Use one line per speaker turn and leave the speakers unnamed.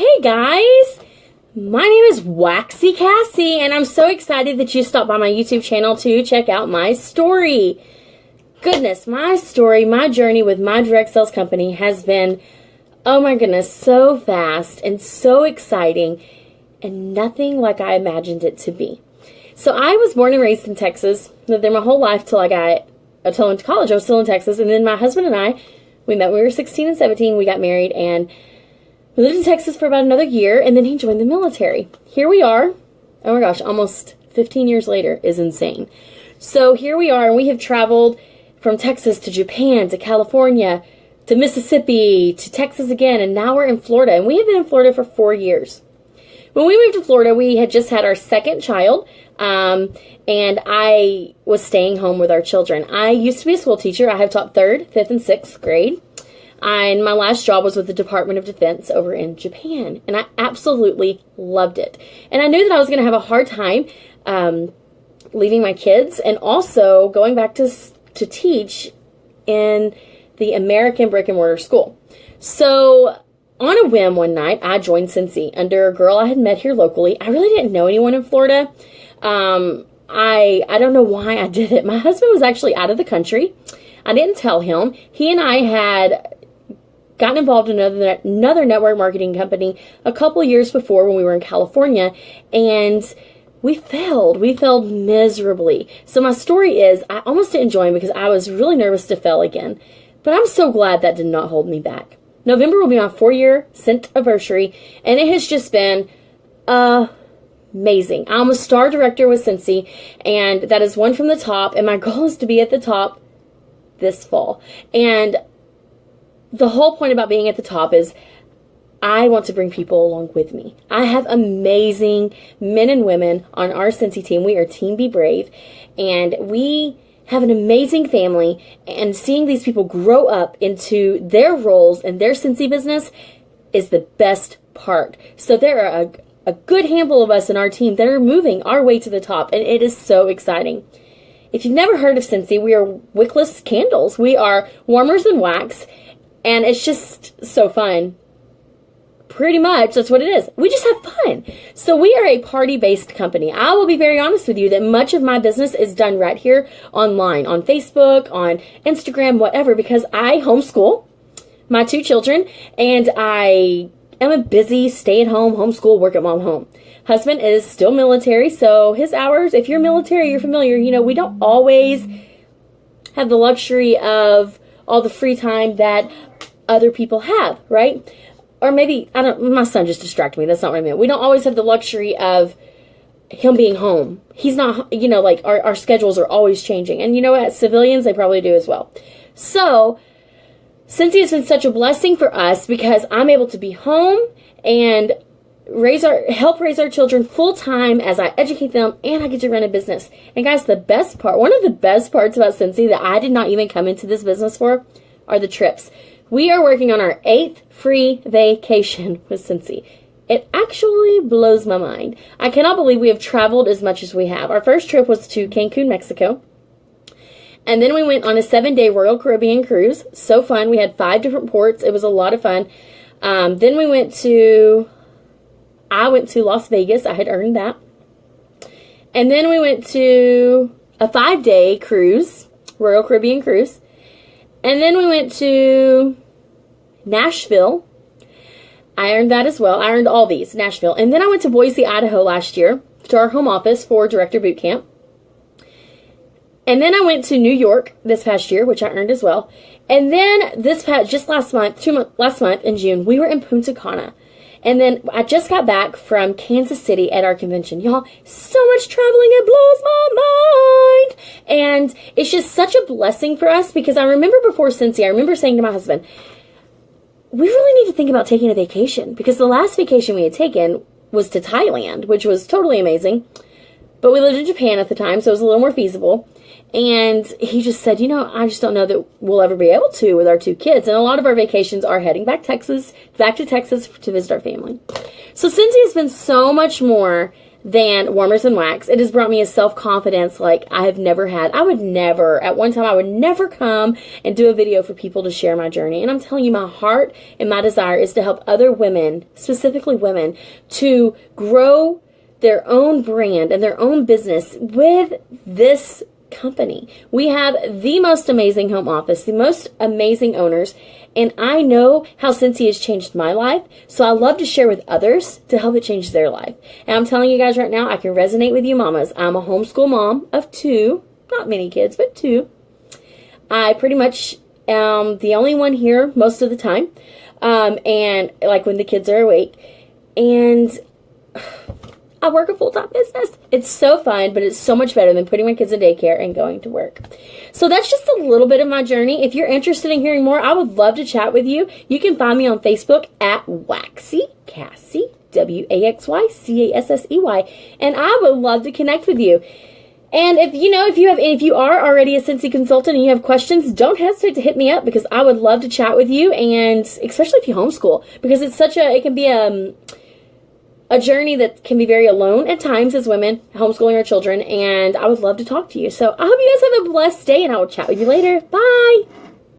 Hey guys, my name is Waxy Cassie, and I'm so excited that you stopped by my YouTube channel to check out my story. Goodness, my story, my journey with my direct sales company has been, oh my goodness, so fast and so exciting and nothing like I imagined it to be. So I was born and raised in Texas, lived there my whole life till I went to college. I was still in Texas, and then my husband and I, we met when we were 16 and 17, we got married, and we lived in Texas for about another year, and then he joined the military. Here we are. Oh my gosh, almost 15 years later is insane. So here we are, and we have traveled from Texas to Japan to California to Mississippi to Texas again, and now we're in Florida, and we have been in Florida for 4 years. When we moved to Florida, we had just had our second child, and I was staying home with our children. I used to be a school teacher. I have taught 3rd, 5th, and 6th grade. And my last job was with the Department of Defense over in Japan. And I absolutely loved it. And I knew that I was going to have a hard time leaving my kids and also going back to teach in the American brick-and-mortar school. So on a whim one night, I joined Scentsy under a girl I had met here locally. I really didn't know anyone in Florida. I don't know why I did it. My husband was actually out of the country. I didn't tell him. He and I had gotten involved in another network marketing company a couple years before when we were in California, and we failed. We failed miserably. So my story is, I almost didn't join because I was really nervous to fail again, but I'm so glad that did not hold me back. November will be my 4-year Scent anniversary, and it has just been amazing. I'm a star director with Scentsy, and that is one from the top, and my goal is to be at the top this fall. And the whole point about being at the top is I want to bring people along with me. I have amazing men and women on our Scentsy team. We are Team Be Brave, and we have an amazing family, and seeing these people grow up into their roles and their Scentsy business is the best part. So there are a good handful of us in our team that are moving our way to the top, and it is so exciting. If you've never heard of Scentsy, we are wickless candles. We are warmers than wax, and it's just so fun. Pretty much, that's what it is. We just have fun. So we are a party-based company. I will be very honest with you that much of my business is done right here online, on Facebook, on Instagram, whatever, because I homeschool my 2 children, and I am a busy stay-at-home, homeschool, work-at-mom home. Husband is still military, so his hours, if you're military, you're familiar, we don't always have the luxury of all the free time that other people have, right? Or maybe, my son just distracted me. That's not what I meant. We don't always have the luxury of him being home. He's not, our schedules are always changing. And you know what? Civilians, they probably do as well. So, Scentsy has been such a blessing for us because I'm able to be home and help raise our children full time as I educate them, and I get to run a business. And guys, one of the best parts about Scentsy that I did not even come into this business for are the trips. We are working on our 8th free vacation with Scentsy. It actually blows my mind. I cannot believe we have traveled as much as we have. Our first trip was to Cancun, Mexico. And then we went on a 7-day Royal Caribbean cruise. So fun. We had 5 different ports. It was a lot of fun. Then I went to Las Vegas. I had earned that. And then we went to a 5-day cruise, Royal Caribbean cruise. And then we went to Nashville. I earned that as well. I earned all these, Nashville. And then I went to Boise, Idaho last year to our home office for Director Boot Camp. And then I went to New York this past year, which I earned as well. And then last month in June, we were in Punta Cana. And then I just got back from Kansas City at our convention. Y'all, so much traveling, it blows my mind. And it's just such a blessing for us because I remember before Scentsy, I remember saying to my husband, we really need to think about taking a vacation because the last vacation we had taken was to Thailand, which was totally amazing. But we lived in Japan at the time, so it was a little more feasible. And he just said, I just don't know that we'll ever be able to with our 2 kids. And a lot of our vacations are heading back to Texas to visit our family. So Scentsy has been so much more than Warmers and Wax. It has brought me a self-confidence like I have never had. At one time, I would never come and do a video for people to share my journey. And I'm telling you, my heart and my desire is to help other women, specifically women, to grow their own brand and their own business with this company. We have the most amazing home office, the most amazing owners, and I know how Scentsy has changed my life, so I love to share with others to help it change their life. And I'm telling you guys right now, I can resonate with you mamas. I'm a homeschool mom of 2, not many kids, but 2. I pretty much am the only one here most of the time, and like when the kids are awake, and I work a full-time business. It's so fun, but it's so much better than putting my kids in daycare and going to work. So that's just a little bit of my journey. If you're interested in hearing more, I would love to chat with you. You can find me on Facebook at Waxy Cassie, WAXYCASSEY, and I would love to connect with you. And if you are already a Scentsy consultant and you have questions, don't hesitate to hit me up because I would love to chat with you, and especially if you homeschool, because it can be a journey that can be very alone at times as women, homeschooling our children, and I would love to talk to you. So I hope you guys have a blessed day, and I will chat with you later. Bye!